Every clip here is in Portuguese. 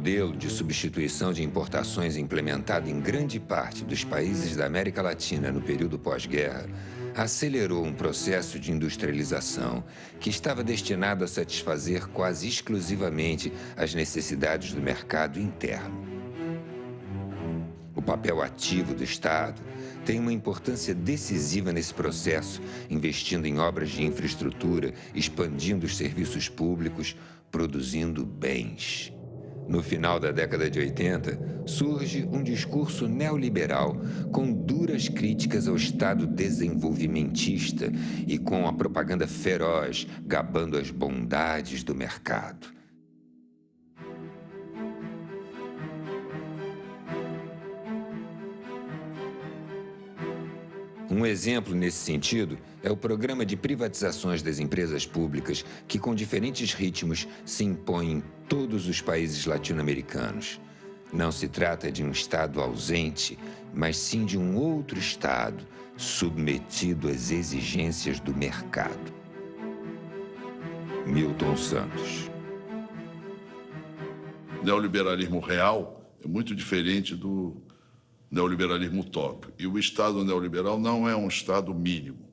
modelo de substituição de importações implementado em grande parte dos países da América Latina no período pós-guerra acelerou um processo de industrialização que estava destinado a satisfazer quase exclusivamente as necessidades do mercado interno. O papel ativo do Estado tem uma importância decisiva nesse processo, investindo em obras de infraestrutura, expandindo os serviços públicos, produzindo bens. No final da década de 80, surge um discurso neoliberal com duras críticas ao Estado desenvolvimentista e com a propaganda feroz gabando as bondades do mercado. Um exemplo nesse sentido é o programa de privatizações das empresas públicas que, com diferentes ritmos, se impõe em todos os países latino-americanos. Não se trata de um Estado ausente, mas sim de um outro Estado submetido às exigências do mercado. Milton Santos. O neoliberalismo real é muito diferente do neoliberalismo utópico. E o Estado neoliberal não é um Estado mínimo,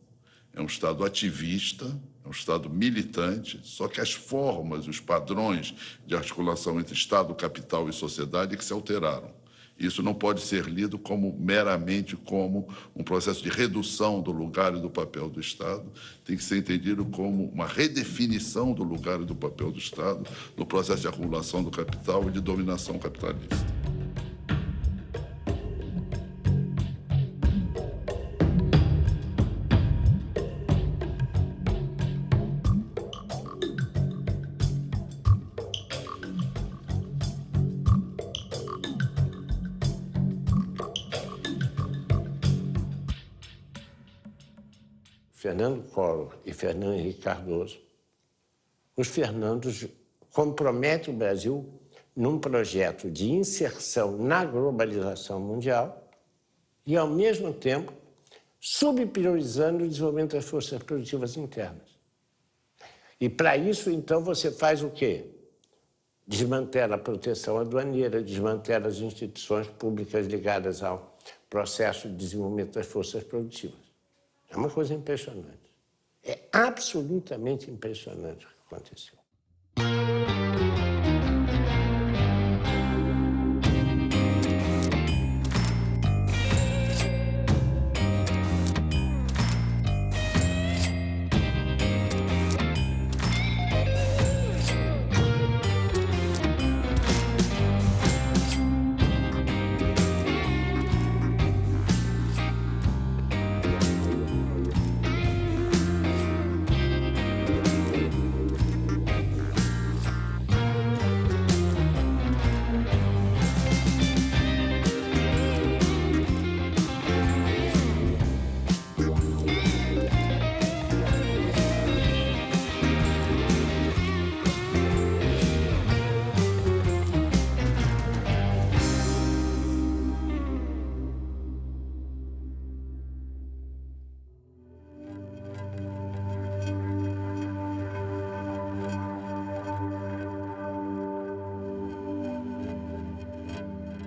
é um Estado ativista, é um Estado militante, só que as formas, os padrões de articulação entre Estado, capital e sociedade é que se alteraram. Isso não pode ser lido meramente como um processo de redução do lugar e do papel do Estado, tem que ser entendido como uma redefinição do lugar e do papel do Estado no processo de acumulação do capital e de dominação capitalista. Fernando Collor e Fernando Henrique Cardoso, os Fernandos comprometem o Brasil num projeto de inserção na globalização mundial e, ao mesmo tempo, subpriorizando o desenvolvimento das forças produtivas internas. E, para isso, então, você faz o quê? Desmantela a proteção aduaneira, desmantela as instituições públicas ligadas ao processo de desenvolvimento das forças produtivas. É uma coisa impressionante. É absolutamente impressionante o que aconteceu.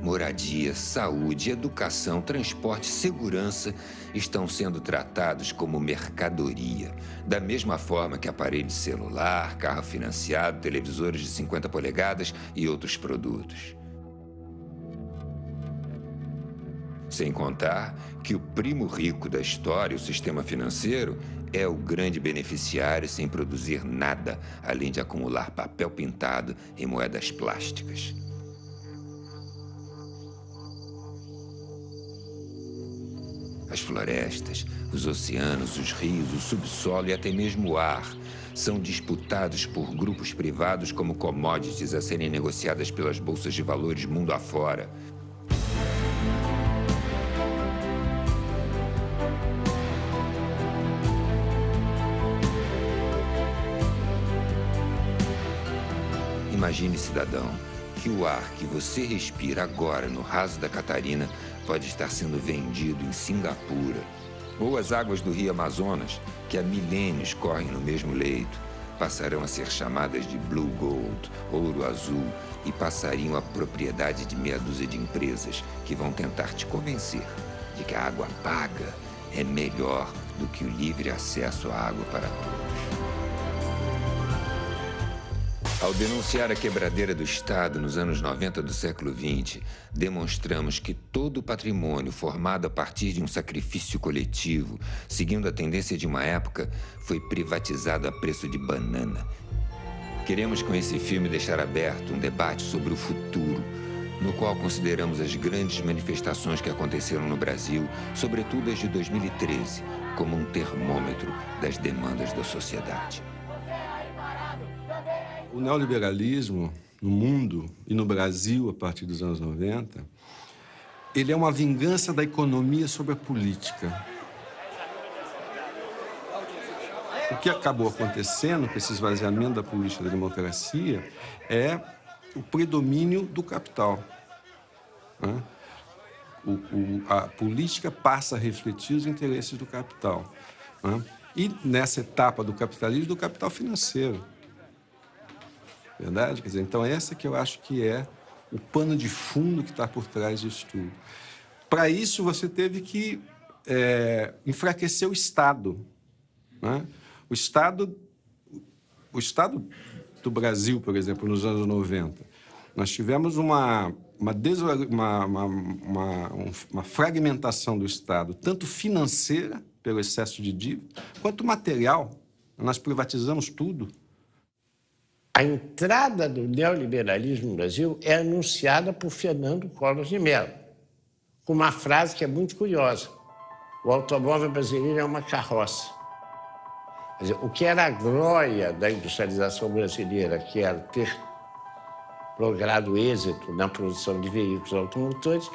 Moradia, saúde, educação, transporte, segurança estão sendo tratados como mercadoria, da mesma forma que aparelho de celular, carro financiado, televisores de 50 polegadas e outros produtos. Sem contar que o primo rico da história, o sistema financeiro, é o grande beneficiário sem produzir nada, além de acumular papel pintado e moedas plásticas. As florestas, os oceanos, os rios, o subsolo e até mesmo o ar são disputados por grupos privados como commodities a serem negociadas pelas bolsas de valores mundo afora. Imagine, cidadão, que o ar que você respira agora no raso da Catarina pode estar sendo vendido em Singapura. Ou as águas do rio Amazonas, que há milênios correm no mesmo leito, passarão a ser chamadas de Blue Gold, ouro azul, e passariam a propriedade de meia dúzia de empresas que vão tentar te convencer de que a água paga é melhor do que o livre acesso à água para todos. Ao denunciar a quebradeira do Estado nos anos 90 do século XX, demonstramos que todo o patrimônio formado a partir de um sacrifício coletivo, seguindo a tendência de uma época, foi privatizado a preço de banana. Queremos com esse filme deixar aberto um debate sobre o futuro, no qual consideramos as grandes manifestações que aconteceram no Brasil, sobretudo as de 2013, como um termômetro das demandas da sociedade. O neoliberalismo no mundo e no Brasil, a partir dos anos 90, ele é uma vingança da economia sobre a política. O que acabou acontecendo com esse esvaziamento da política da democracia é o predomínio do capital. Né? A política passa a refletir os interesses do capital. Né? E nessa etapa do capitalismo, do capital financeiro. Verdade? Quer dizer, então essa que eu acho que é o pano de fundo que está por trás disso tudo. Para isso, você teve que enfraquecer o Estado. Né? O Estado do Brasil, por exemplo, nos anos 90, nós tivemos uma fragmentação do Estado, tanto financeira, pelo excesso de dívida, quanto material. Nós privatizamos tudo. A entrada do neoliberalismo no Brasil é anunciada por Fernando Collor de Mello, com uma frase que é muito curiosa. O automóvel brasileiro é uma carroça. Quer dizer, o que era a glória da industrialização brasileira, que era ter logrado êxito na produção de veículos automotores,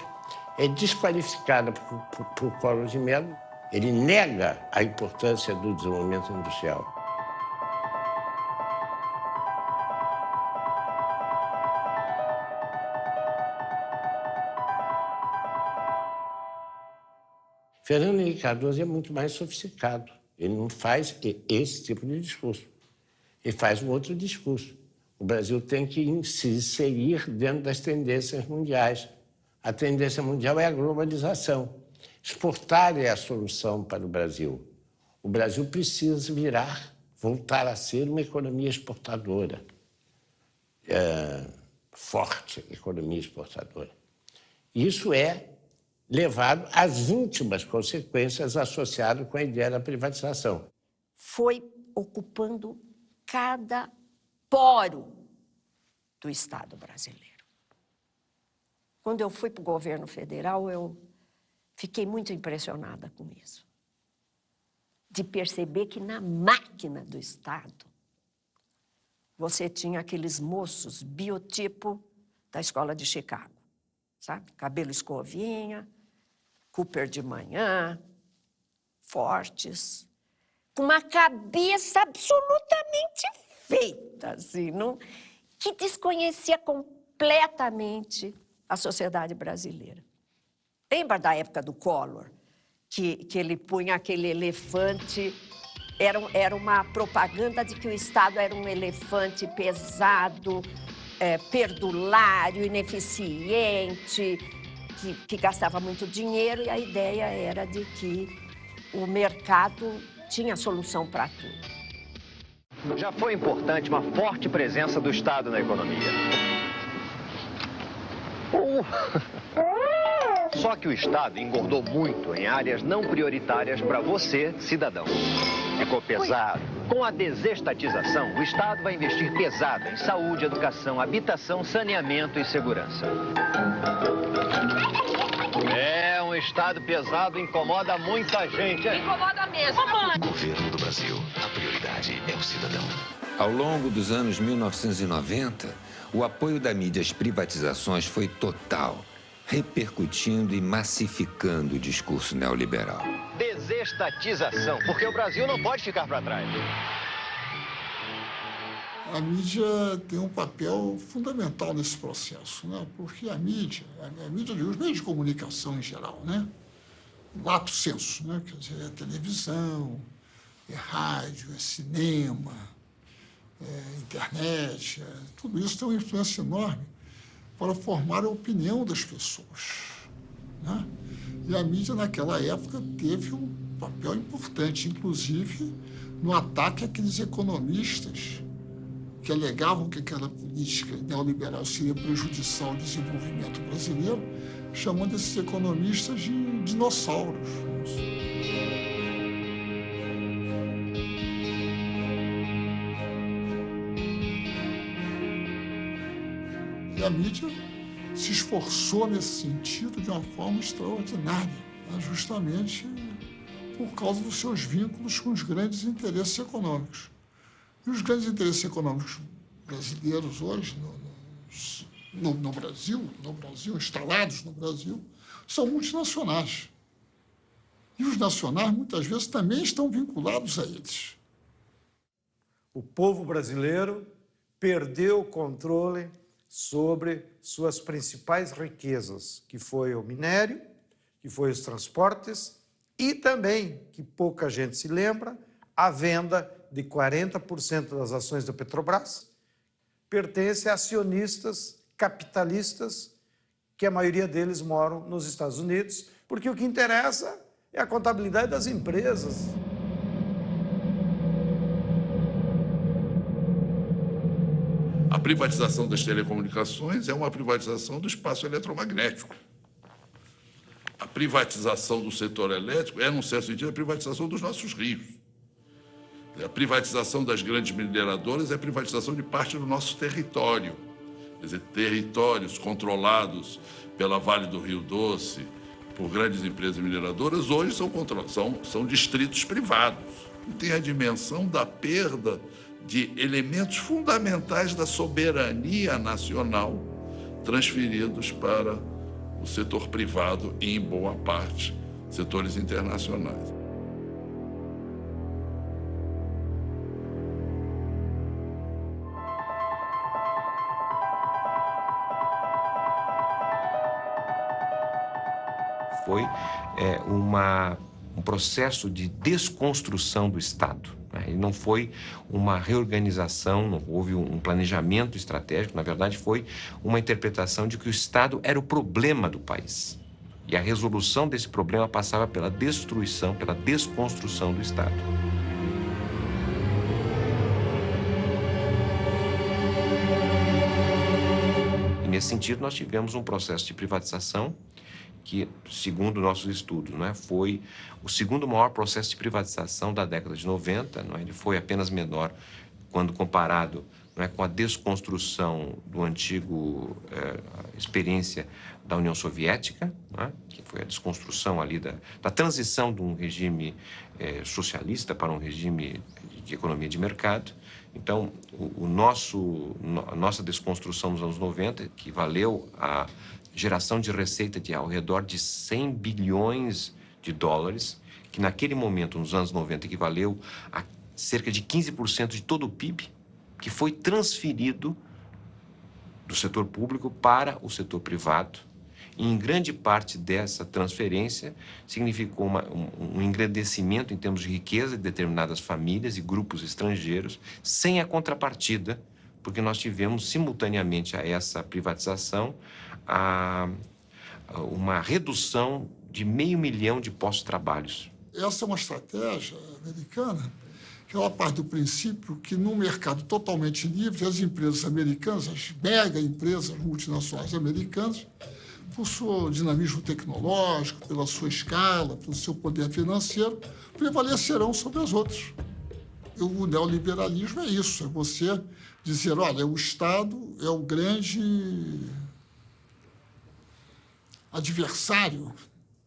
é desqualificada por Collor de Mello. Ele nega a importância do desenvolvimento industrial. Fernando Henrique Cardoso é muito mais sofisticado. Ele não faz esse tipo de discurso. Ele faz um outro discurso. O Brasil tem que se inserir dentro das tendências mundiais. A tendência mundial é a globalização. Exportar é a solução para o Brasil. O Brasil precisa voltar a ser uma economia exportadora. Forte economia exportadora. Isso é levado às últimas consequências associadas com a ideia da privatização. Foi ocupando cada poro do Estado brasileiro. Quando eu fui para o governo federal, eu fiquei muito impressionada com isso. De perceber que na máquina do Estado, você tinha aqueles moços biotipo da escola de Chicago, sabe? Cabelo escovinha, Cooper de manhã, fortes, com uma cabeça absolutamente feita, assim, que desconhecia completamente a sociedade brasileira. Lembra da época do Collor, que ele punha aquele elefante, era uma propaganda de que o Estado era um elefante pesado, perdulário, ineficiente, que gastava muito dinheiro, e a ideia era de que o mercado tinha solução para tudo. Já foi importante uma forte presença do Estado na economia. Só que o Estado engordou muito em áreas não prioritárias para você, cidadão. Ficou pesado. Com a desestatização, o Estado vai investir pesado em saúde, educação, habitação, saneamento e segurança. Um Estado pesado incomoda muita gente. Incomoda mesmo. Governo do Brasil, a prioridade é o cidadão. Ao longo dos anos 1990, o apoio da mídia às privatizações foi total, repercutindo e massificando o discurso neoliberal. Desestatização, porque o Brasil não pode ficar para trás. A mídia tem um papel fundamental nesse processo, né? Porque a mídia os meios de comunicação em geral, né? Lato sensu, né? Quer dizer, é televisão, é rádio, é cinema, internet, tudo isso tem uma influência enorme para formar a opinião das pessoas, né? E a mídia, naquela época, teve um papel importante, inclusive no ataque àqueles economistas que alegavam que aquela política neoliberal seria prejudicial ao desenvolvimento brasileiro, chamando esses economistas de dinossauros. E a mídia se esforçou nesse sentido de uma forma extraordinária, né? Justamente por causa dos seus vínculos com os grandes interesses econômicos. E os grandes interesses econômicos brasileiros hoje, no Brasil, instalados no Brasil, são multinacionais. E os nacionais, muitas vezes, também estão vinculados a eles. O povo brasileiro perdeu o controle sobre suas principais riquezas, que foi o minério, que foi os transportes e também, que pouca gente se lembra, a venda de 40% das ações da Petrobras pertence a acionistas capitalistas, que a maioria deles moram nos Estados Unidos, porque o que interessa é a contabilidade das empresas. A privatização das telecomunicações é uma privatização do espaço eletromagnético. A privatização do setor elétrico é, num certo sentido, a privatização dos nossos rios. A privatização das grandes mineradoras é a privatização de parte do nosso território. Quer dizer, territórios controlados pela Vale do Rio Doce, por grandes empresas mineradoras, hoje são distritos privados. E tem a dimensão da perda de elementos fundamentais da soberania nacional transferidos para o setor privado e, em boa parte, setores internacionais. Foi um processo de desconstrução do Estado. Ele não foi uma reorganização, não houve um planejamento estratégico, na verdade foi uma interpretação de que o Estado era o problema do país. E a resolução desse problema passava pela destruição, pela desconstrução do Estado. E nesse sentido nós tivemos um processo de privatização que, segundo nossos estudos, foi o segundo maior processo de privatização da década de 90. Ele foi apenas menor quando comparado com a desconstrução do antigo experiência da União Soviética, que foi a desconstrução ali da transição de um regime socialista para um regime de economia de mercado. Então, a nossa desconstrução nos anos 90, que valeu a geração de receita de ao redor de 100 bilhões de dólares, que naquele momento, nos anos 90, equivaleu a cerca de 15% de todo o PIB, que foi transferido do setor público para o setor privado. E, em grande parte dessa transferência, significou um engrandecimento em termos de riqueza de determinadas famílias e grupos estrangeiros, sem a contrapartida, porque nós tivemos, simultaneamente a essa privatização, uma redução de 500 mil de postos de trabalho. Essa é uma estratégia americana que ela parte do princípio que, num mercado totalmente livre, as empresas americanas, as mega empresas multinacionais americanas, por seu dinamismo tecnológico, pela sua escala, pelo seu poder financeiro, prevalecerão sobre as outras. E o neoliberalismo é isso, é você dizer, olha, o Estado é o grande adversário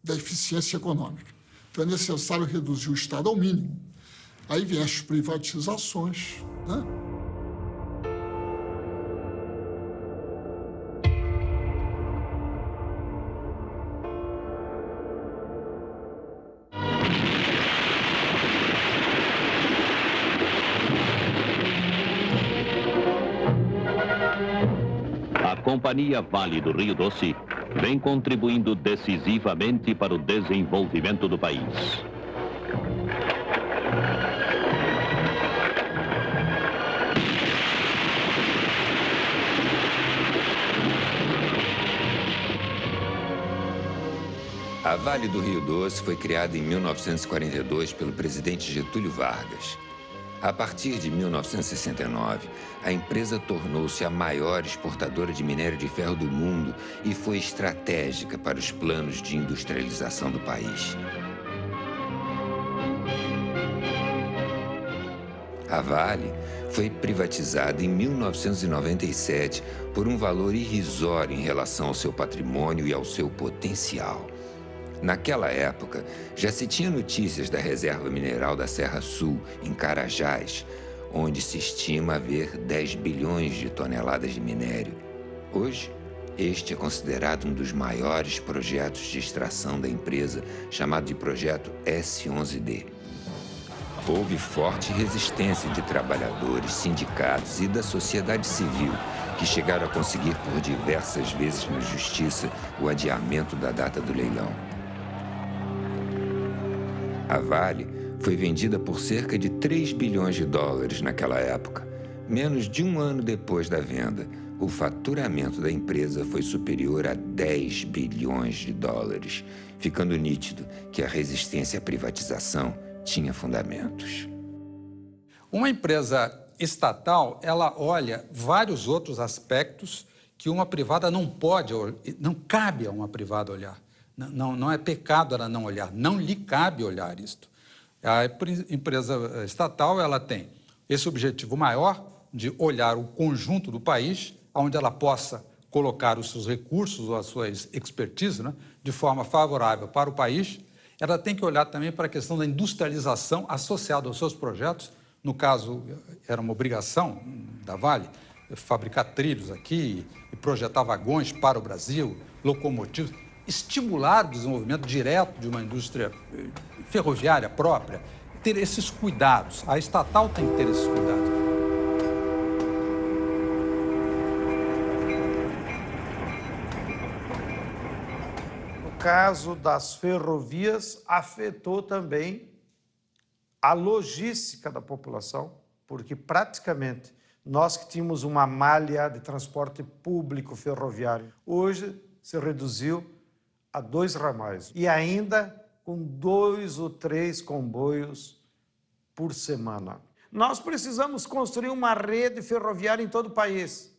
da eficiência econômica. Então, é necessário reduzir o Estado ao mínimo. Aí vem as privatizações, né? A Companhia Vale do Rio Doce vem contribuindo decisivamente para o desenvolvimento do país. A Vale do Rio Doce foi criada em 1942 pelo presidente Getúlio Vargas. A partir de 1969, a empresa tornou-se a maior exportadora de minério de ferro do mundo e foi estratégica para os planos de industrialização do país. A Vale foi privatizada em 1997 por um valor irrisório em relação ao seu patrimônio e ao seu potencial. Naquela época, já se tinha notícias da reserva mineral da Serra Sul, em Carajás, onde se estima haver 10 bilhões de toneladas de minério. Hoje, este é considerado um dos maiores projetos de extração da empresa, chamado de Projeto S11D. Houve forte resistência de trabalhadores, sindicatos e da sociedade civil, que chegaram a conseguir por diversas vezes na justiça o adiamento da data do leilão. A Vale foi vendida por cerca de 3 bilhões de dólares naquela época. Menos de um ano depois da venda, o faturamento da empresa foi superior a 10 bilhões de dólares, ficando nítido que a resistência à privatização tinha fundamentos. Uma empresa estatal, ela olha vários outros aspectos que uma privada não pode, não cabe a uma privada olhar. Não é pecado ela não olhar, não lhe cabe olhar isto. A empresa estatal, ela tem esse objetivo maior de olhar o conjunto do país, onde ela possa colocar os seus recursos ou as suas expertise, né, de forma favorável para o país. Ela tem que olhar também para a questão da industrialização associada aos seus projetos. No caso, era uma obrigação da Vale fabricar trilhos aqui e projetar vagões para o Brasil, locomotivas, estimular o desenvolvimento direto de uma indústria ferroviária própria, ter esses cuidados. A estatal tem que ter esses cuidados. No caso das ferrovias, afetou também a logística da população, porque praticamente nós que tínhamos uma malha de transporte público ferroviário, hoje se reduziu a 2 ramais e ainda com 2 ou 3 comboios por semana. Nós precisamos construir uma rede ferroviária em todo o país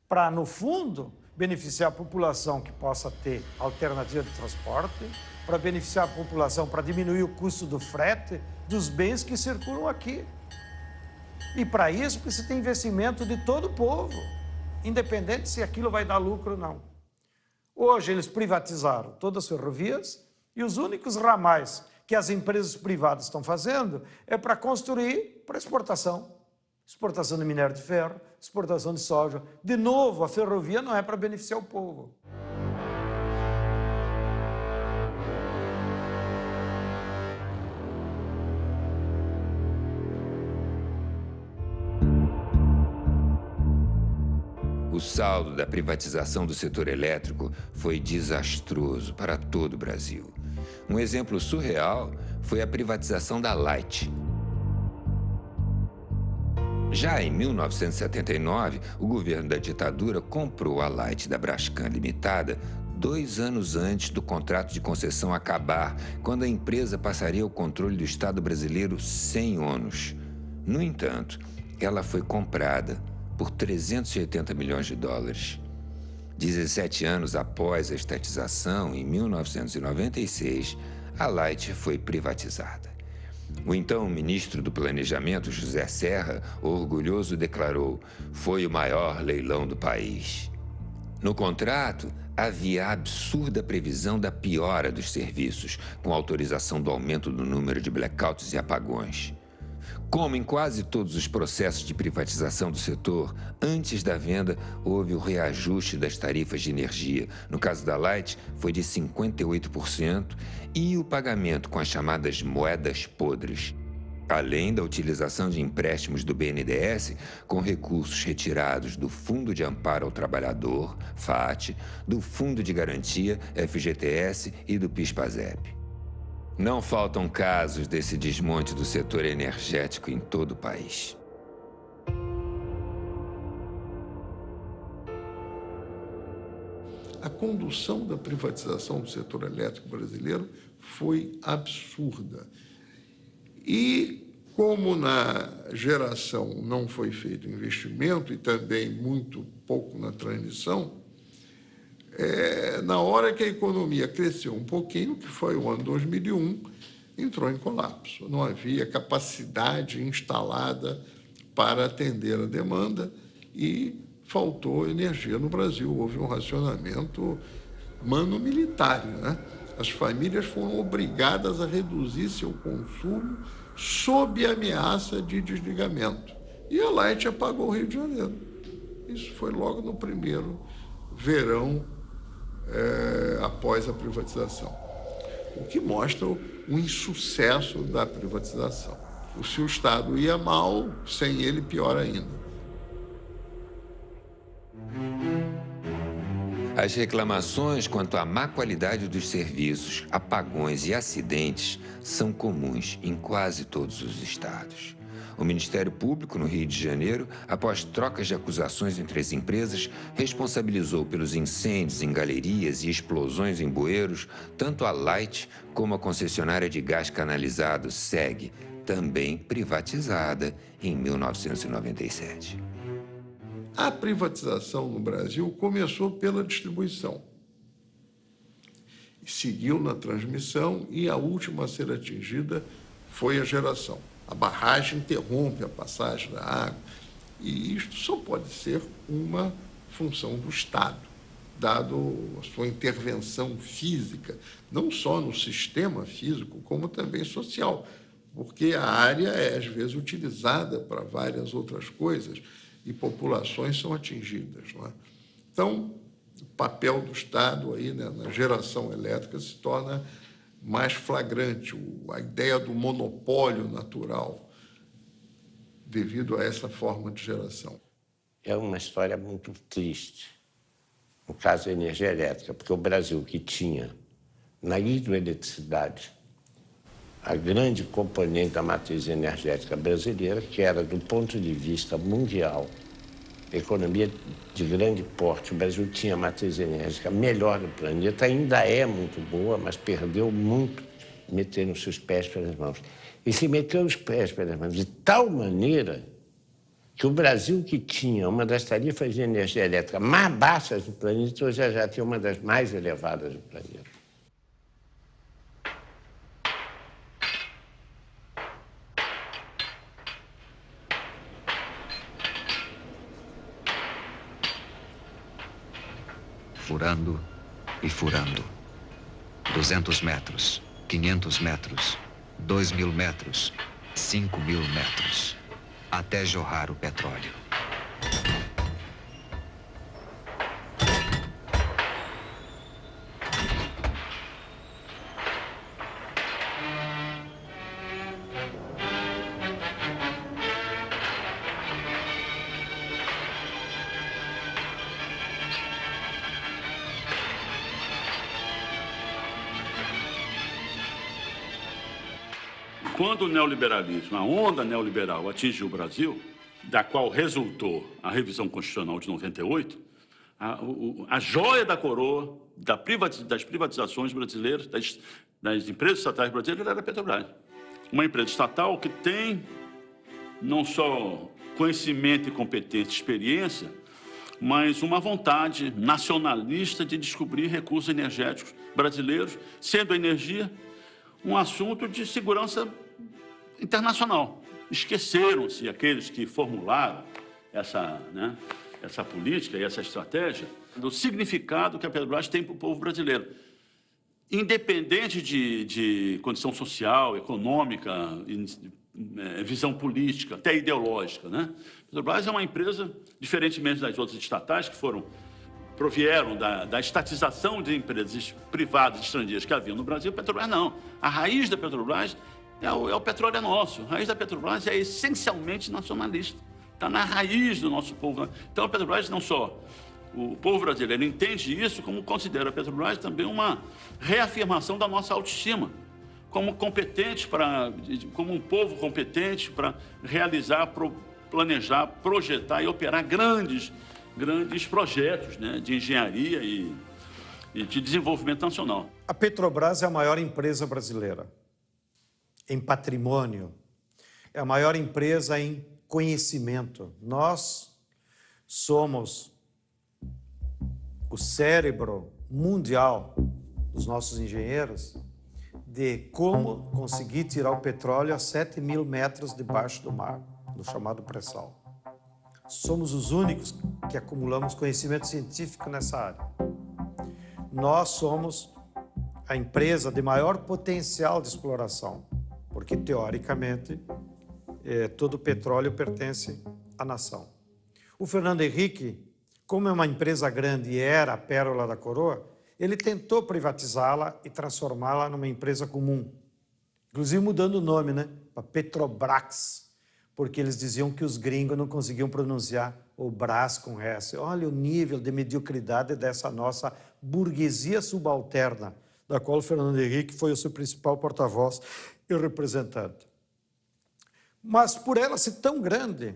para, no fundo, beneficiar a população que possa ter alternativa de transporte, para beneficiar a população, para diminuir o custo do frete dos bens que circulam aqui. E para isso precisa ter investimento de todo o povo, independente se aquilo vai dar lucro ou não. Hoje eles privatizaram todas as ferrovias e os únicos ramais que as empresas privadas estão fazendo é para construir para exportação. Exportação de minério de ferro, exportação de soja. De novo, a ferrovia não é para beneficiar o povo. O saldo da privatização do setor elétrico foi desastroso para todo o Brasil. Um exemplo surreal foi a privatização da Light. Já em 1979, o governo da ditadura comprou a Light da Braskem Limitada 2 anos antes do contrato de concessão acabar, quando a empresa passaria ao controle do Estado brasileiro sem ônus. No entanto, ela foi comprada por 380 milhões de dólares. 17 anos após a estatização, em 1996, a Light foi privatizada. O então ministro do Planejamento, José Serra, orgulhoso, declarou: "Foi o maior leilão do país." No contrato, havia a absurda previsão da piora dos serviços, com autorização do aumento do número de blackouts e apagões. Como em quase todos os processos de privatização do setor, antes da venda houve o reajuste das tarifas de energia. No caso da Light, foi de 58% e o pagamento com as chamadas moedas podres. Além da utilização de empréstimos do BNDES com recursos retirados do Fundo de Amparo ao Trabalhador, FAT, do Fundo de Garantia, FGTS, e do PIS/PASEP. Não faltam casos desse desmonte do setor energético em todo o país. A condução da privatização do setor elétrico brasileiro foi absurda. E, como na geração não foi feito investimento e também muito pouco na transmissão, na hora que a economia cresceu um pouquinho, que foi o ano 2001, entrou em colapso. Não havia capacidade instalada para atender a demanda e faltou energia no Brasil. Houve um racionamento mano-militário, né? As famílias foram obrigadas a reduzir seu consumo sob ameaça de desligamento. E a Light apagou o Rio de Janeiro. Isso foi logo no primeiro verão após a privatização. O que mostra o insucesso da privatização. Se o Estado ia mal, sem ele, pior ainda. As reclamações quanto à má qualidade dos serviços, apagões e acidentes são comuns em quase todos os estados. O Ministério Público, no Rio de Janeiro, após trocas de acusações entre as empresas, responsabilizou pelos incêndios em galerias e explosões em bueiros tanto a Light como a concessionária de gás canalizado SEG, também privatizada em 1997. A privatização no Brasil começou pela distribuição, seguiu na transmissão e a última a ser atingida foi a geração. A barragem interrompe a passagem da água e isto só pode ser uma função do Estado, dado a sua intervenção física, não só no sistema físico, como também social, porque a área é, às vezes, utilizada para várias outras coisas e populações são atingidas. Não é? Então, o papel do Estado aí, né, na geração elétrica se torna mais flagrante, a ideia do monopólio natural devido a essa forma de geração. É uma história muito triste, no caso da energia elétrica, porque o Brasil, que tinha na hidroeletricidade a grande componente da matriz energética brasileira, que era, do ponto de vista mundial, economia de grande porte, o Brasil tinha a matriz energética melhor do planeta, ainda é muito boa, mas perdeu muito metendo os seus pés pelas mãos. E se meteu os pés pelas mãos de tal maneira que o Brasil, que tinha uma das tarifas de energia elétrica mais baixas do planeta, hoje já tem uma das mais elevadas do planeta. Furando e furando. 200 metros, 500 metros, 2.000 metros, 5.000 metros, até jorrar o petróleo. Quando o neoliberalismo, a onda neoliberal atingiu o Brasil, da qual resultou a revisão constitucional de 98, a joia da coroa das privatizações brasileiras, das empresas estatais brasileiras, era a Petrobras. Uma empresa estatal que tem não só conhecimento e competência, experiência, mas uma vontade nacionalista de descobrir recursos energéticos brasileiros, sendo a energia um assunto de segurança internacional. Esqueceram-se aqueles que formularam essa política e essa estratégia do significado que a Petrobras tem para o povo brasileiro. Independente de condição social, econômica, visão política, até ideológica, né? A Petrobras é uma empresa, diferentemente das outras estatais que provieram da estatização de empresas privadas estrangeiras que haviam no Brasil. A Petrobras não. A raiz da Petrobras o petróleo é nosso. A raiz da Petrobras é essencialmente nacionalista. Está na raiz do nosso povo. Então a Petrobras não só o povo brasileiro entende isso, como considera a Petrobras também uma reafirmação da nossa autoestima, como como um povo competente para realizar, planejar, projetar e operar grandes projetos, né, de engenharia e de desenvolvimento nacional. A Petrobras é a maior empresa brasileira em patrimônio, é a maior empresa em conhecimento. Nós somos o cérebro mundial dos nossos engenheiros de como conseguir tirar o petróleo a 7.000 metros debaixo do mar, no chamado pré-sal. Somos os únicos que acumulamos conhecimento científico nessa área. Nós somos a empresa de maior potencial de exploração, porque, teoricamente, todo o petróleo pertence à nação. O Fernando Henrique, como é uma empresa grande e era a pérola da coroa, ele tentou privatizá-la e transformá-la numa empresa comum. Inclusive mudando o nome, né? Para Petrobras, porque eles diziam que os gringos não conseguiam pronunciar o Brás com S. Olha o nível de mediocridade dessa nossa burguesia subalterna, da qual o Fernando Henrique foi o seu principal porta-voz e representante. Mas por ela ser tão grande,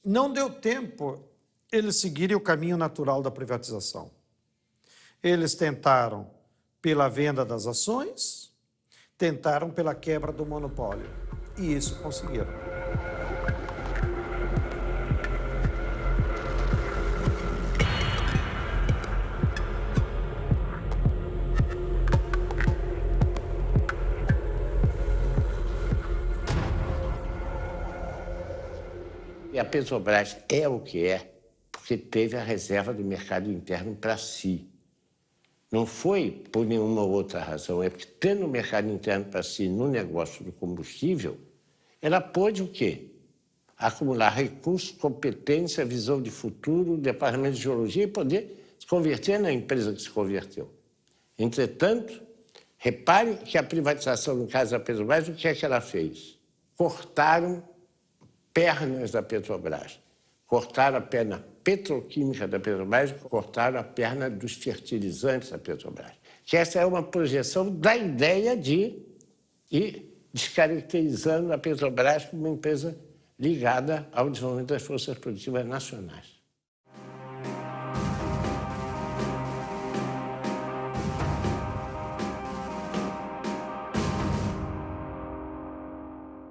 não deu tempo eles seguirem o caminho natural da privatização. Eles tentaram pela venda das ações, tentaram pela quebra do monopólio, e isso conseguiram. E a Petrobras é o que é porque teve a reserva do mercado interno para si. Não foi por nenhuma outra razão, é porque tendo o mercado interno para si no negócio do combustível, ela pôde o quê? Acumular recursos, competência, visão de futuro, departamento de geologia e poder se converter na empresa que se converteu. Entretanto, repare que a privatização, no caso da Petrobras, o que é que ela fez? Cortaram pernas da Petrobras. Cortaram a perna petroquímica da Petrobras, cortaram a perna dos fertilizantes da Petrobras. Que essa é uma projeção da ideia de ir descaracterizando a Petrobras como uma empresa ligada ao desenvolvimento das forças produtivas nacionais.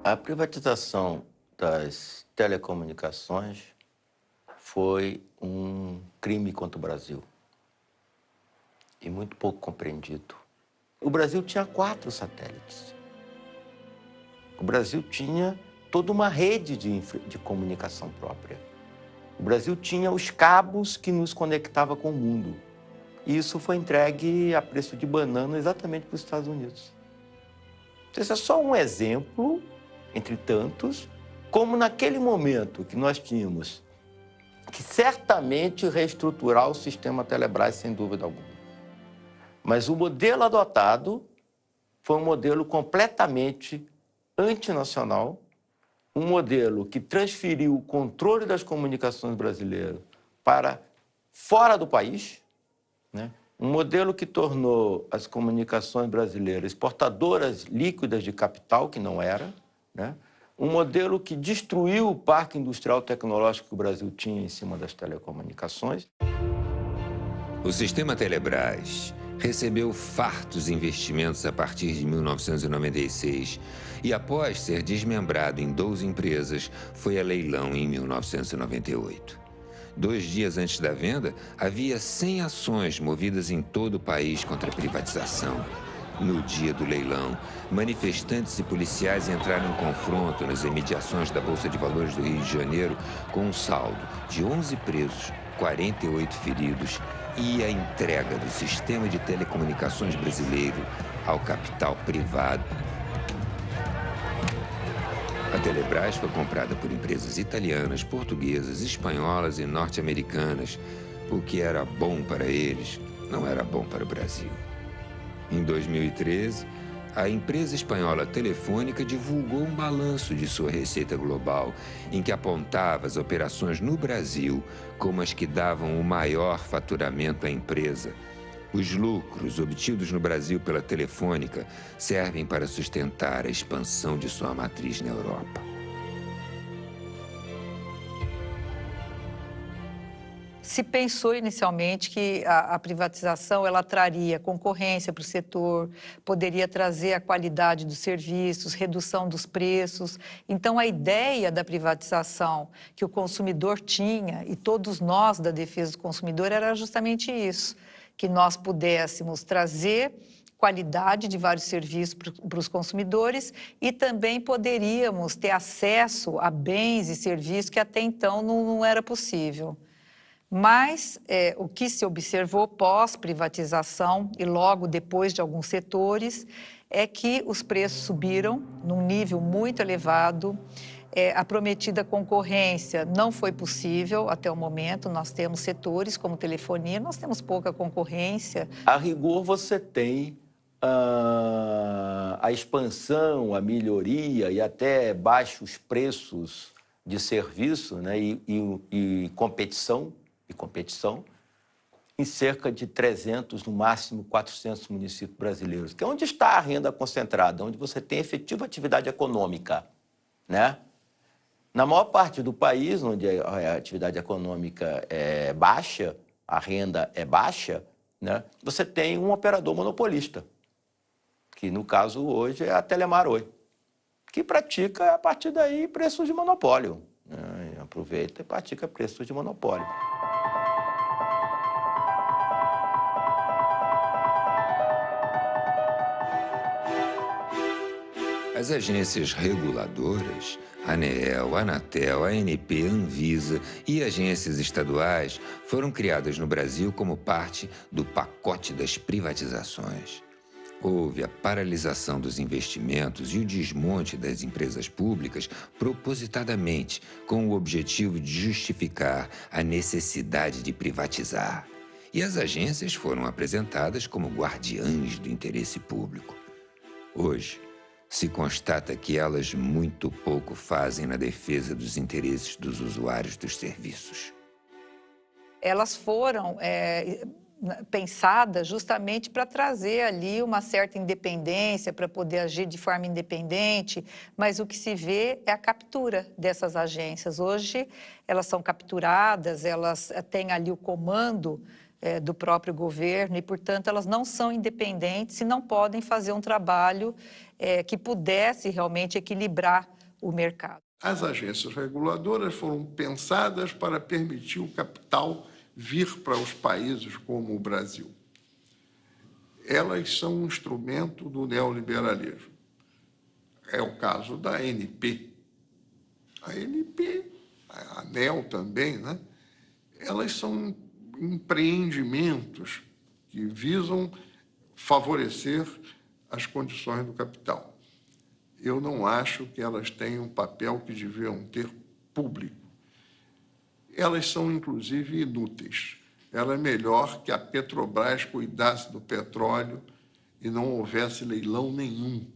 A privatização das telecomunicações foi um crime contra o Brasil e muito pouco compreendido. O Brasil tinha 4 satélites. O Brasil tinha toda uma rede de comunicação própria. O Brasil tinha os cabos que nos conectava com o mundo. E isso foi entregue a preço de banana exatamente para os Estados Unidos. Esse é só um exemplo, entre tantos, como naquele momento que nós tínhamos que certamente reestruturar o sistema Telebrás, sem dúvida alguma. Mas o modelo adotado foi um modelo completamente antinacional, um modelo que transferiu o controle das comunicações brasileiras para fora do país, né? Um modelo que tornou as comunicações brasileiras exportadoras líquidas de capital, que não era, né? Um modelo que destruiu o parque industrial tecnológico que o Brasil tinha em cima das telecomunicações. O sistema Telebrás recebeu fartos investimentos a partir de 1996 e, após ser desmembrado em 12 empresas, foi a leilão em 1998. 2 dias antes da venda, havia 100 ações movidas em todo o país contra a privatização. No dia do leilão, manifestantes e policiais entraram em confronto nas imediações da Bolsa de Valores do Rio de Janeiro com um saldo de 11 presos, 48 feridos e a entrega do sistema de telecomunicações brasileiro ao capital privado. A Telebrás foi comprada por empresas italianas, portuguesas, espanholas e norte-americanas. O que era bom para eles não era bom para o Brasil. Em 2013, a empresa espanhola Telefônica divulgou um balanço de sua receita global, em que apontava as operações no Brasil como as que davam o maior faturamento à empresa. Os lucros obtidos no Brasil pela Telefônica servem para sustentar a expansão de sua matriz na Europa. Se pensou inicialmente que a privatização ela traria concorrência para o setor, poderia trazer a qualidade dos serviços, redução dos preços. Então, a ideia da privatização que o consumidor tinha, e todos nós da defesa do consumidor, era justamente isso, que nós pudéssemos trazer qualidade de vários serviços para os consumidores e também poderíamos ter acesso a bens e serviços que até então não era possível. Mas o que se observou pós-privatização e logo depois de alguns setores é que os preços subiram num nível muito elevado. A prometida concorrência não foi possível até o momento. Nós temos setores como telefonia, nós temos pouca concorrência. A rigor, você tem a expansão, a melhoria e até baixos preços de serviço, né, e competição em cerca de 300, no máximo 400 municípios brasileiros, que é onde está a renda concentrada, onde você tem efetiva atividade econômica, né? Na maior parte do país, onde a atividade econômica é baixa, a renda é baixa, né, você tem um operador monopolista, que no caso hoje é a Telemar Oi, que pratica a partir daí preços de monopólio, né? Aproveita e pratica preços de monopólio. As agências reguladoras, ANEEL, Anatel, ANP, Anvisa e agências estaduais foram criadas no Brasil como parte do pacote das privatizações. Houve a paralisação dos investimentos e o desmonte das empresas públicas propositadamente, com o objetivo de justificar a necessidade de privatizar. E as agências foram apresentadas como guardiãs do interesse público. Hoje, se constata que elas muito pouco fazem na defesa dos interesses dos usuários dos serviços. Elas foram pensadas justamente para trazer ali uma certa independência, para poder agir de forma independente, mas o que se vê é a captura dessas agências. Hoje, elas são capturadas, elas têm ali o comando do próprio governo e, portanto, elas não são independentes e não podem fazer um trabalho que pudesse realmente equilibrar o mercado. As agências reguladoras foram pensadas para permitir o capital vir para os países como o Brasil. Elas são um instrumento do neoliberalismo. É o caso da ANP. A ANP, a ANEL também, né? Elas são empreendimentos que visam favorecer as condições do capital. Eu não acho que elas tenham um papel que deviam ter público. Elas são, inclusive, inúteis. Era melhor que a Petrobras cuidasse do petróleo e não houvesse leilão nenhum.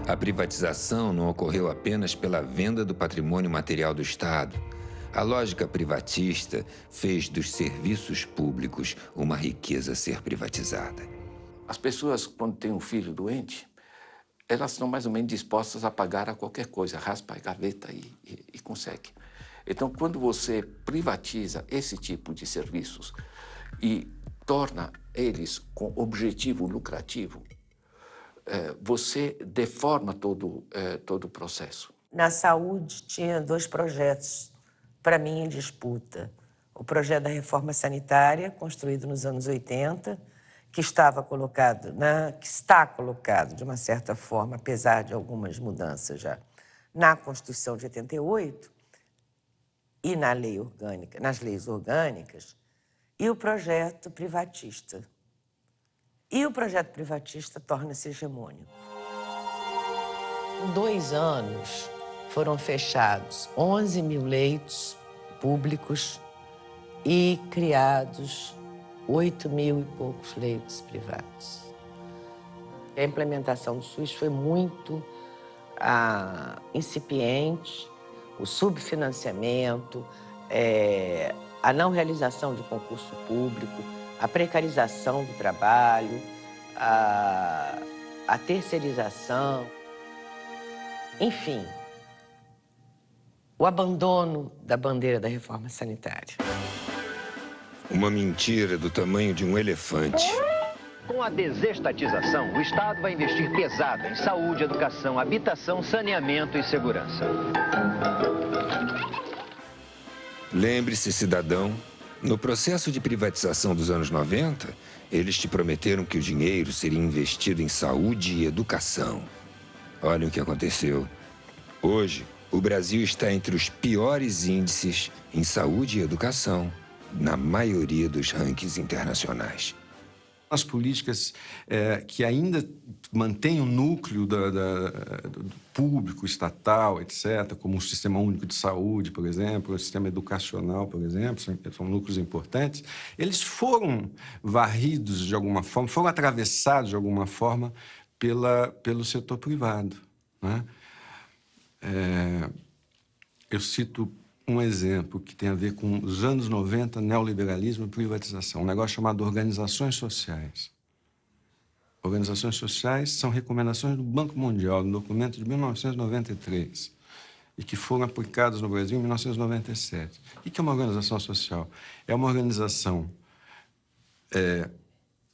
A privatização não ocorreu apenas pela venda do patrimônio material do Estado. A lógica privatista fez dos serviços públicos uma riqueza a ser privatizada. As pessoas, quando têm um filho doente, elas estão mais ou menos dispostas a pagar a qualquer coisa, raspa a gaveta e consegue. Então, quando você privatiza esse tipo de serviços e torna eles com objetivo lucrativo, você deforma todo o processo. Na saúde, tinha 2 projetos, para mim, em disputa. O projeto da reforma sanitária, construído nos anos 80, que está colocado, de uma certa forma, apesar de algumas mudanças já, na Constituição de 88 e na lei orgânica, nas leis orgânicas, e o projeto privatista. E o projeto privatista torna-se hegemônico. Em 2 anos, foram fechados 11 mil leitos públicos e criados 8 mil e poucos leitos privados. A implementação do SUS foi muito incipiente, o subfinanciamento, a não realização de concurso público, a precarização do trabalho, a terceirização. Enfim, o abandono da bandeira da reforma sanitária. Uma mentira do tamanho de um elefante. Com a desestatização, o Estado vai investir pesado em saúde, educação, habitação, saneamento e segurança. Lembre-se, cidadão, no processo de privatização dos anos 90, eles te prometeram que o dinheiro seria investido em saúde e educação. Olha o que aconteceu. Hoje, o Brasil está entre os piores índices em saúde e educação, na maioria dos rankings internacionais. As políticas que ainda mantêm o núcleo do público, estatal, etc., como o Sistema Único de Saúde, por exemplo, o Sistema Educacional, por exemplo, são núcleos importantes, eles foram varridos de alguma forma, foram atravessados de alguma forma pelo setor privado, né? Eu cito um exemplo que tem a ver com os anos 90, neoliberalismo e privatização, um negócio chamado organizações sociais. Organizações sociais são recomendações do Banco Mundial, no documento de 1993, e que foram aplicadas no Brasil em 1997. O que é uma organização social? É uma organização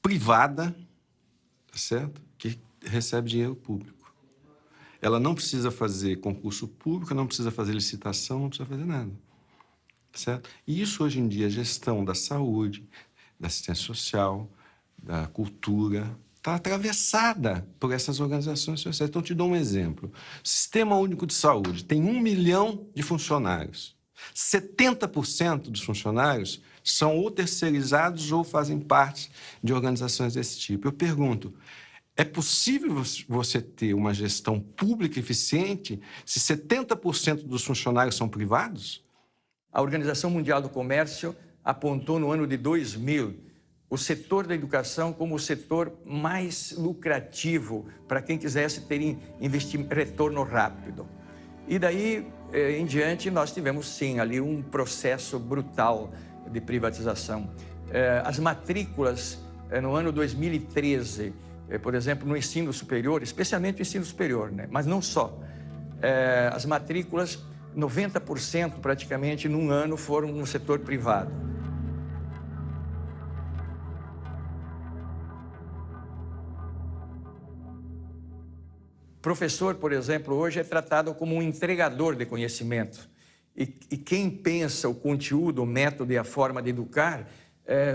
privada, tá certo? Que recebe dinheiro público. Ela não precisa fazer concurso público, não precisa fazer licitação, não precisa fazer nada, certo? E isso, hoje em dia, a gestão da saúde, da assistência social, da cultura, está atravessada por essas organizações sociais. Então, te dou um exemplo. O Sistema Único de Saúde tem 1 milhão de funcionários. 70% dos funcionários são ou terceirizados ou fazem parte de organizações desse tipo. Eu pergunto, é possível você ter uma gestão pública eficiente se 70% dos funcionários são privados? A Organização Mundial do Comércio apontou no ano de 2000 o setor da educação como o setor mais lucrativo para quem quisesse ter retorno rápido. E daí em diante nós tivemos sim ali um processo brutal de privatização. As matrículas no ano 2013, por exemplo, no ensino superior, especialmente no ensino superior, né? Mas não só. As matrículas, 90% praticamente, num ano, foram no setor privado. Professor, por exemplo, hoje é tratado como um entregador de conhecimento. E quem pensa o conteúdo, o método e a forma de educar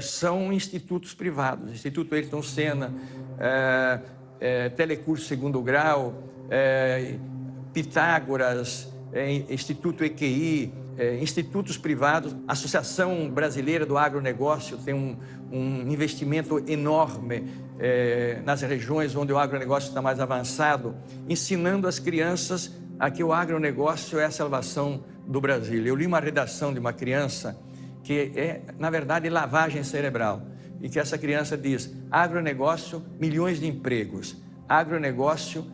são institutos privados, Instituto Ayrton Senna, Telecurso Segundo Grau, Pitágoras, Instituto EQI, institutos privados. A Associação Brasileira do Agronegócio tem um investimento enorme nas regiões onde o agronegócio está mais avançado, ensinando as crianças a que o agronegócio é a salvação do Brasil. Eu li uma redação de uma criança que é, na verdade, lavagem cerebral, e que essa criança diz: agronegócio, milhões de empregos, agronegócio,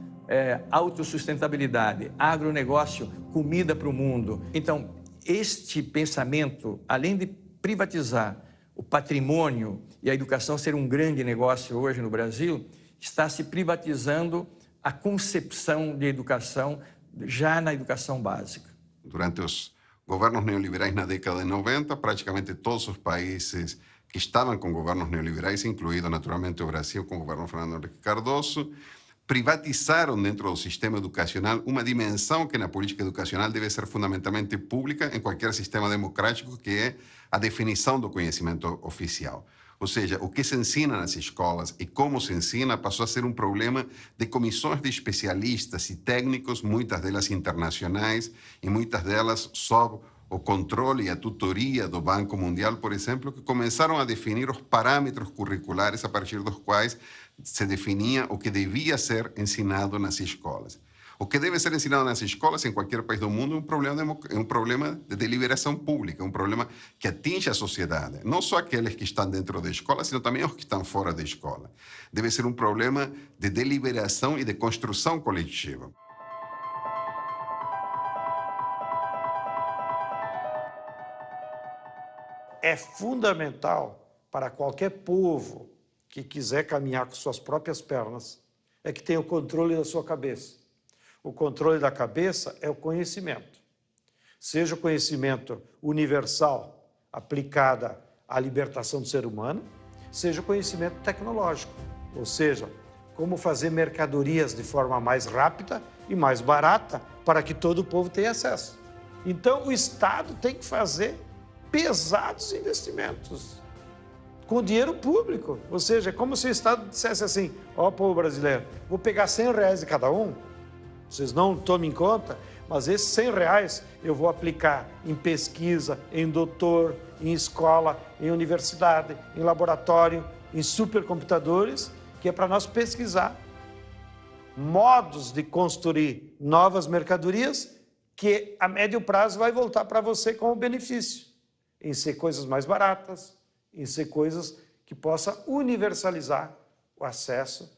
autossustentabilidade, agronegócio, comida para o mundo. Então, este pensamento, além de privatizar o patrimônio e a educação ser um grande negócio hoje no Brasil, está se privatizando a concepção de educação já na educação básica. Durante os governos neoliberais na década de 90, praticamente todos os países que estavam com governos neoliberais, incluído naturalmente o Brasil com o governo Fernando Henrique Cardoso, privatizaram dentro do sistema educacional uma dimensão que na política educacional deve ser fundamentalmente pública em qualquer sistema democrático, que é a definição do conhecimento oficial. Ou seja, o que se ensina nas escolas e como se ensina passou a ser um problema de comissões de especialistas e técnicos, muitas delas internacionais e muitas delas sob o controle e a tutoria do Banco Mundial, por exemplo, que começaram a definir os parâmetros curriculares a partir dos quais se definia o que devia ser ensinado nas escolas. O que deve ser ensinado nas escolas em qualquer país do mundo é um problema de deliberação pública, um problema que atinge a sociedade. Não só aqueles que estão dentro da escola, sino também os que estão fora da escola. Deve ser um problema de deliberação e de construção coletiva. É fundamental para qualquer povo que quiser caminhar com suas próprias pernas, é que tenha o controle da sua cabeça. O controle da cabeça é o conhecimento. Seja o conhecimento universal aplicado à libertação do ser humano, seja o conhecimento tecnológico, ou seja, como fazer mercadorias de forma mais rápida e mais barata para que todo o povo tenha acesso. Então, o Estado tem que fazer pesados investimentos com dinheiro público, ou seja, é como se o Estado dissesse assim: ó, povo brasileiro, vou pegar R$100 de cada um, vocês não tomem em conta, mas esses R$100 eu vou aplicar em pesquisa, em doutor, em escola, em universidade, em laboratório, em supercomputadores, que é para nós pesquisar modos de construir novas mercadorias que a médio prazo vai voltar para você como benefício, em ser coisas mais baratas, em ser coisas que possa universalizar o acesso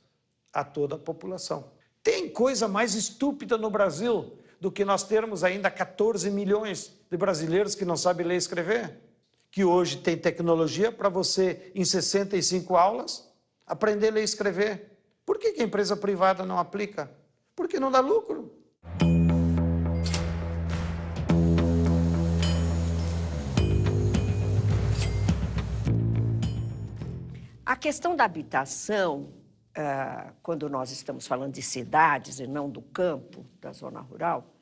a toda a população. Tem coisa mais estúpida no Brasil do que nós termos ainda 14 milhões de brasileiros que não sabem ler e escrever? Que hoje tem tecnologia para você, em 65 aulas, aprender a ler e escrever. Por que a empresa privada não aplica? Porque não dá lucro. A questão da habitação, quando nós estamos falando de cidades e não do campo, da zona rural,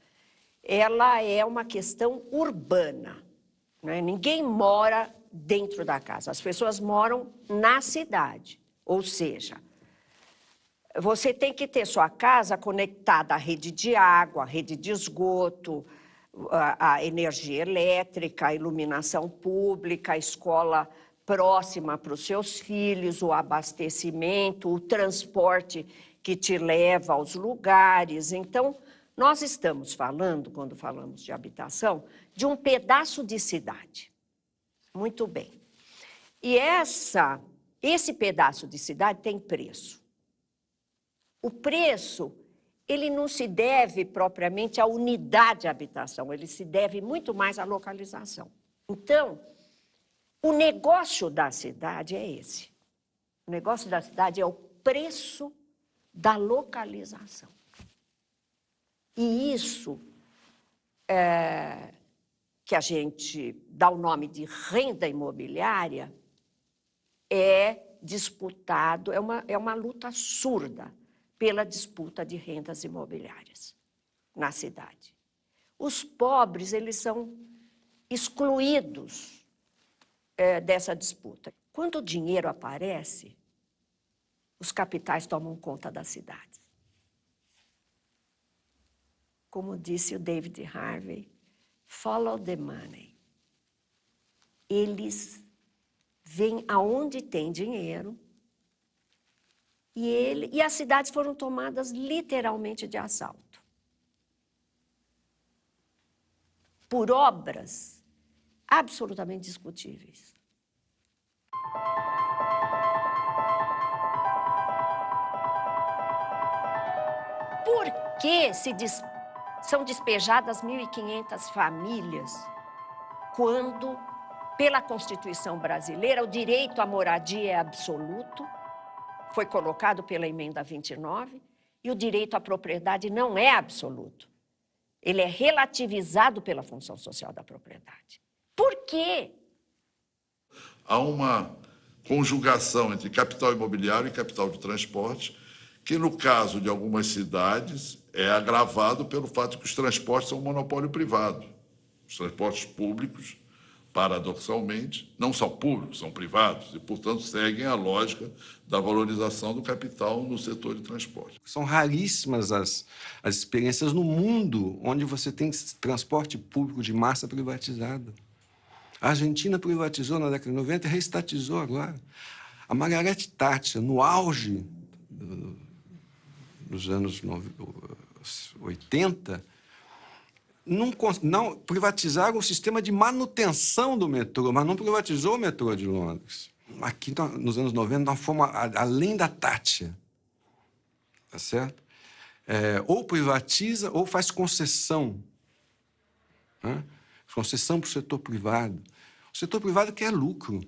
ela é uma questão urbana, né? Ninguém mora dentro da casa, as pessoas moram na cidade. Ou seja, você tem que ter sua casa conectada à rede de água, à rede de esgoto, à energia elétrica, à iluminação pública, à escola próxima para os seus filhos, o abastecimento, o transporte que te leva aos lugares. Então, nós estamos falando, quando falamos de habitação, de um pedaço de cidade. Muito bem. E esse pedaço de cidade tem preço. O preço, ele não se deve propriamente à unidade de habitação, ele se deve muito mais à localização. Então, o negócio da cidade é esse. O negócio da cidade é o preço da localização. E isso que a gente dá o nome de renda imobiliária é disputado, é uma luta surda pela disputa de rendas imobiliárias na cidade. Os pobres, eles são excluídos dessa disputa. Quando o dinheiro aparece, os capitais tomam conta da cidade. Como disse o David Harvey, follow the money. Eles vêm aonde tem dinheiro e as cidades foram tomadas literalmente de assalto. Por obras absolutamente discutíveis. Por que são despejadas 1.500 famílias quando, pela Constituição brasileira, o direito à moradia é absoluto, foi colocado pela Emenda 29, e o direito à propriedade não é absoluto. Ele é relativizado pela função social da propriedade. Por quê? Há uma conjugação entre capital imobiliário e capital de transporte, que no caso de algumas cidades é agravado pelo fato de que os transportes são um monopólio privado. Os transportes públicos, paradoxalmente, não são públicos, são privados e, portanto, seguem a lógica da valorização do capital no setor de transporte. São raríssimas as experiências no mundo onde você tem transporte público de massa privatizado. A Argentina privatizou na década de 90 e reestatizou agora. A Margaret Thatcher, no auge dos anos 80, não privatizaram o sistema de manutenção do metrô, mas não privatizou o metrô de Londres. Aqui, nos anos 90, nós fomos além da Thatcher. Tá certo? Ou privatiza ou faz concessão. Né? Concessão para o setor privado. O setor privado quer lucro.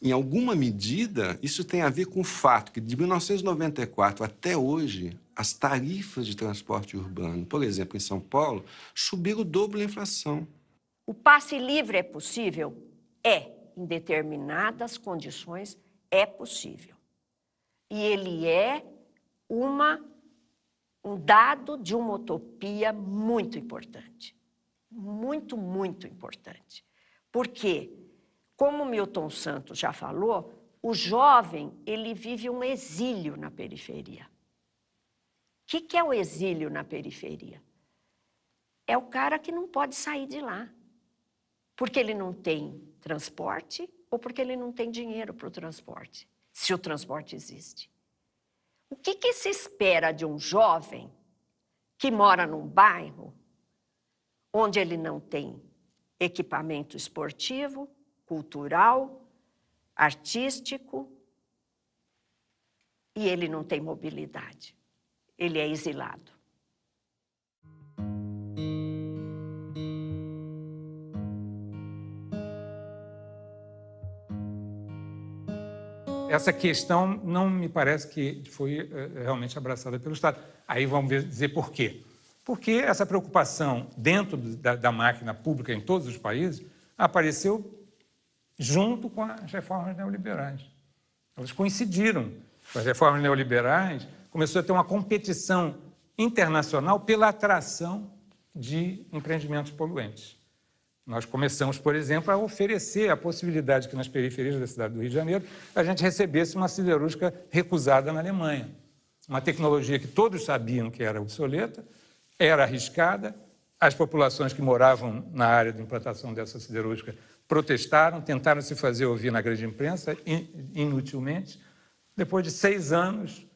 em alguma medida, isso tem a ver com o fato que, de 1994 até hoje, as tarifas de transporte urbano, por exemplo, em São Paulo, subiram o dobro da inflação. O passe livre é possível? É. Em determinadas condições, é possível. E ele é um dado de uma utopia muito importante. Muito, muito importante. Porque, como Milton Santos já falou, o jovem, ele vive um exílio na periferia. O que é o exílio na periferia? É o cara que não pode sair de lá, porque ele não tem transporte ou porque ele não tem dinheiro para o transporte, se o transporte existe. O que se espera de um jovem que mora num bairro onde ele não tem equipamento esportivo, cultural, artístico, e ele não tem mobilidade? Ele é exilado. Essa questão não me parece que foi realmente abraçada pelo Estado. Aí vamos dizer por quê. Porque essa preocupação dentro da máquina pública em todos os países apareceu junto com as reformas neoliberais. Elas coincidiram. Com as reformas neoliberais, começou a ter uma competição internacional pela atração de empreendimentos poluentes. Nós começamos, por exemplo, a oferecer a possibilidade que nas periferias da cidade do Rio de Janeiro a gente recebesse uma siderúrgica recusada na Alemanha. Uma tecnologia que todos sabiam que era obsoleta, era arriscada, as populações que moravam na área de implantação dessa siderúrgica protestaram, tentaram se fazer ouvir na grande imprensa, inutilmente. Depois de 6 anos,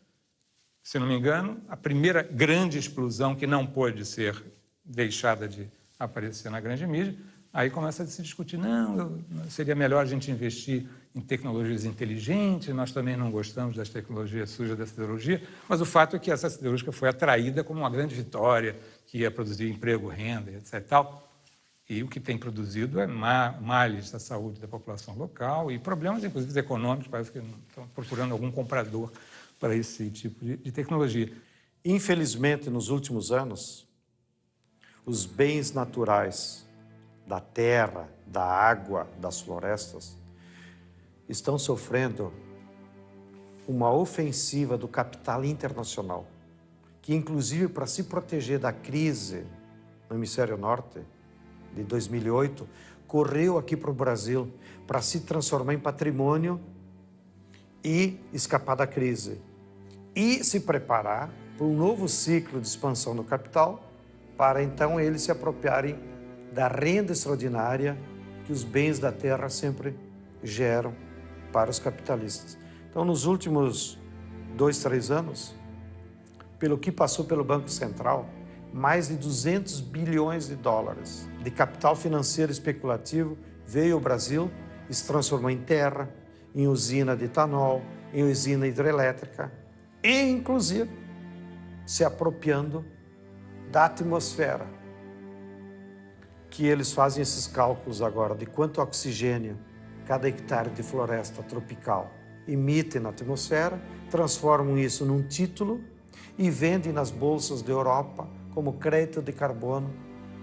se não me engano, a primeira grande explosão que não pôde ser deixada de aparecer na grande mídia, aí começa a se discutir, não, seria melhor a gente investir em tecnologias inteligentes, nós também não gostamos das tecnologias sujas da siderurgia, mas o fato é que essa siderúrgica foi atraída como uma grande vitória, que ia produzir emprego, renda, etc. e tal. E o que tem produzido é males à saúde da população local e problemas, inclusive, econômicos, parece que estão procurando algum comprador para esse tipo de tecnologia. Infelizmente, nos últimos anos, os bens naturais da terra, da água, das florestas, estão sofrendo uma ofensiva do capital internacional, que, inclusive, para se proteger da crise no hemisfério norte, de 2008, correu aqui para o Brasil para se transformar em patrimônio e escapar da crise. E se preparar para um novo ciclo de expansão do capital, para então eles se apropriarem da renda extraordinária que os bens da terra sempre geram para os capitalistas. Então, nos últimos 2, 3 anos, pelo que passou pelo Banco Central, mais de 200 bilhões de dólares de capital financeiro especulativo veio ao Brasil e se transformou em terra, em usina de etanol, em usina hidrelétrica e, inclusive, se apropriando da atmosfera, que eles fazem esses cálculos agora de quanto oxigênio cada hectare de floresta tropical emite na atmosfera, transformam isso num título e vendem nas bolsas da Europa como crédito de carbono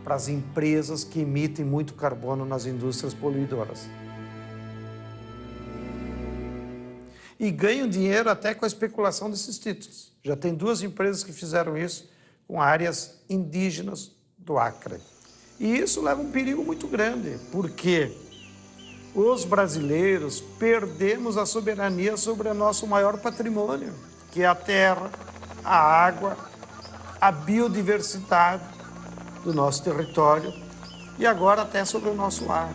para as empresas que emitem muito carbono nas indústrias poluidoras. E ganham dinheiro até com a especulação desses títulos. Já tem 2 empresas que fizeram isso com áreas indígenas do Acre. E isso leva um perigo muito grande, porque os brasileiros perdemos a soberania sobre o nosso maior patrimônio, que é a terra, a água, a biodiversidade do nosso território e agora até sobre o nosso ar.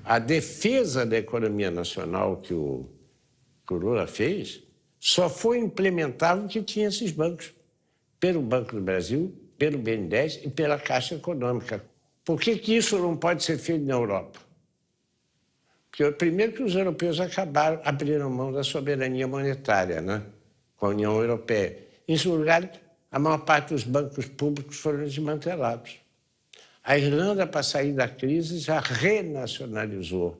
A defesa da economia nacional que o Lula fez só foi implementada porque tinha esses bancos, pelo Banco do Brasil, pelo BNDES e pela Caixa Econômica. Por que isso não pode ser feito na Europa? Porque, primeiro, que os europeus abriram mão da soberania monetária, né, com a União Europeia. Em segundo lugar, a maior parte dos bancos públicos foram desmantelados. A Irlanda, para sair da crise, já renacionalizou,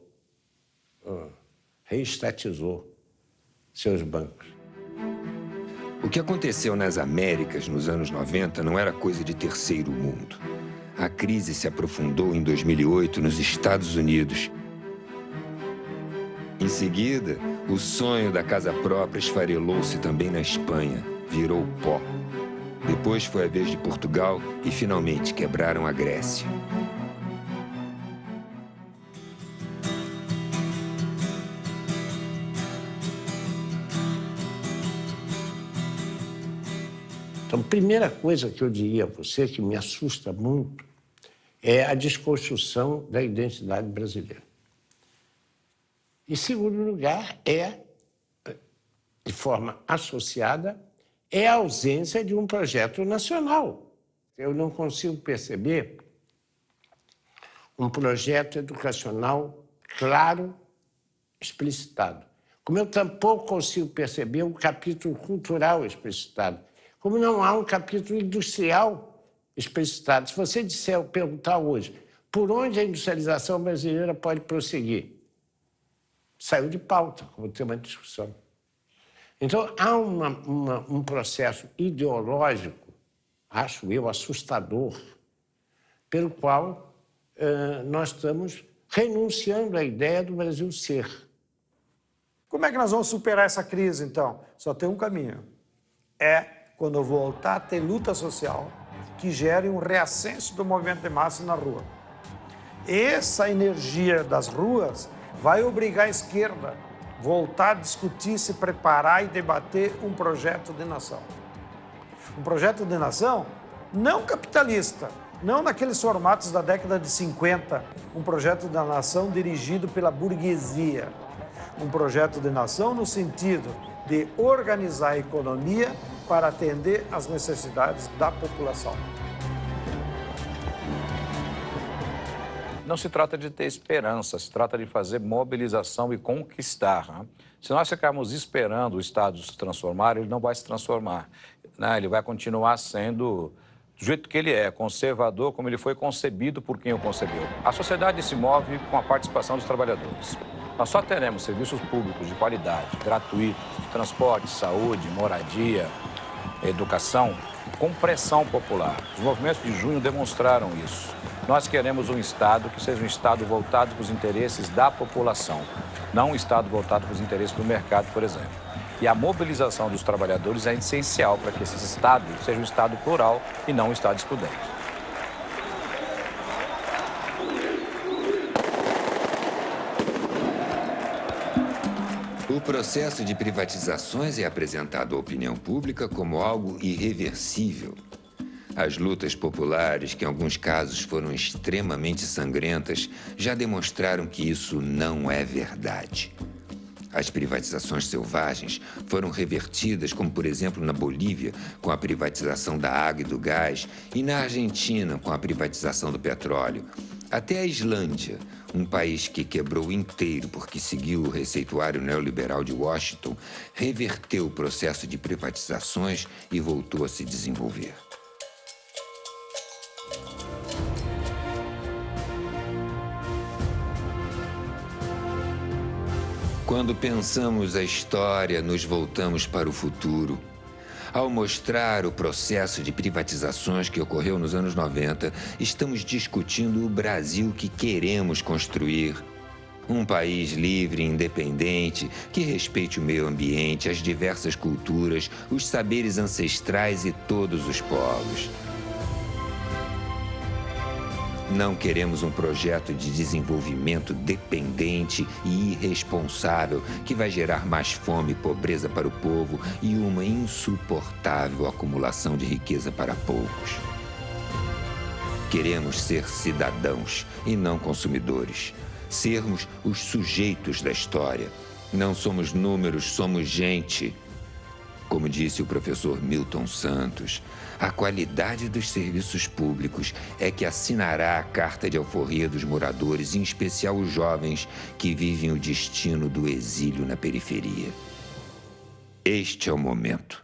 reestatizou seus bancos. O que aconteceu nas Américas nos anos 90 não era coisa de terceiro mundo. A crise se aprofundou em 2008 nos Estados Unidos. Em seguida, o sonho da casa própria esfarelou-se também na Espanha, virou pó. Depois foi a vez de Portugal e, finalmente, quebraram a Grécia. Então, a primeira coisa que eu diria a você, que me assusta muito, é a desconstrução da identidade brasileira. Em segundo lugar, de forma associada, é a ausência de um projeto nacional. Eu não consigo perceber um projeto educacional claro, explicitado. Como eu tampouco consigo perceber um capítulo cultural explicitado. Como não há um capítulo industrial explicitado. Se você perguntar hoje por onde a industrialização brasileira pode prosseguir, saiu de pauta como tema de discussão. Então, há um processo ideológico, acho eu, assustador, pelo qual nós estamos renunciando à ideia do Brasil ser. Como é que nós vamos superar essa crise, então? Só tem um caminho. Quando voltar a ter luta social que gere um reascenso do movimento de massa na rua. Essa energia das ruas vai obrigar a esquerda a voltar a discutir, se preparar e debater um projeto de nação. Um projeto de nação não capitalista, não naqueles formatos da década de 50, um projeto da nação dirigido pela burguesia. Um projeto de nação no sentido de organizar a economia para atender às necessidades da população. Não se trata de ter esperança, se trata de fazer mobilização e conquistar. Né? Se nós ficarmos esperando o Estado se transformar, ele não vai se transformar. Né? Ele vai continuar sendo do jeito que ele é, conservador, como ele foi concebido por quem o concebeu. A sociedade se move com a participação dos trabalhadores. Nós só teremos serviços públicos de qualidade, gratuitos, de transporte, saúde, moradia, educação, com pressão popular. Os movimentos de junho demonstraram isso. Nós queremos um Estado que seja um Estado voltado para os interesses da população, não um Estado voltado para os interesses do mercado, por exemplo. E a mobilização dos trabalhadores é essencial para que esse Estado seja um Estado plural e não um Estado excludente. O processo de privatizações é apresentado à opinião pública como algo irreversível. As lutas populares, que em alguns casos foram extremamente sangrentas, já demonstraram que isso não é verdade. As privatizações selvagens foram revertidas, como, por exemplo, na Bolívia, com a privatização da água e do gás, e na Argentina, com a privatização do petróleo. Até a Islândia, um país que quebrou inteiro porque seguiu o receituário neoliberal de Washington, reverteu o processo de privatizações e voltou a se desenvolver. Quando pensamos a história, nos voltamos para o futuro. Ao mostrar o processo de privatizações que ocorreu nos anos 90, estamos discutindo o Brasil que queremos construir. Um país livre e independente, que respeite o meio ambiente, as diversas culturas, os saberes ancestrais e todos os povos. Não queremos um projeto de desenvolvimento dependente e irresponsável que vai gerar mais fome e pobreza para o povo e uma insuportável acumulação de riqueza para poucos. Queremos ser cidadãos e não consumidores. Sermos os sujeitos da história. Não somos números, somos gente. Como disse o professor Milton Santos, a qualidade dos serviços públicos é que assinará a carta de alforria dos moradores, em especial os jovens que vivem o destino do exílio na periferia. Este é o momento.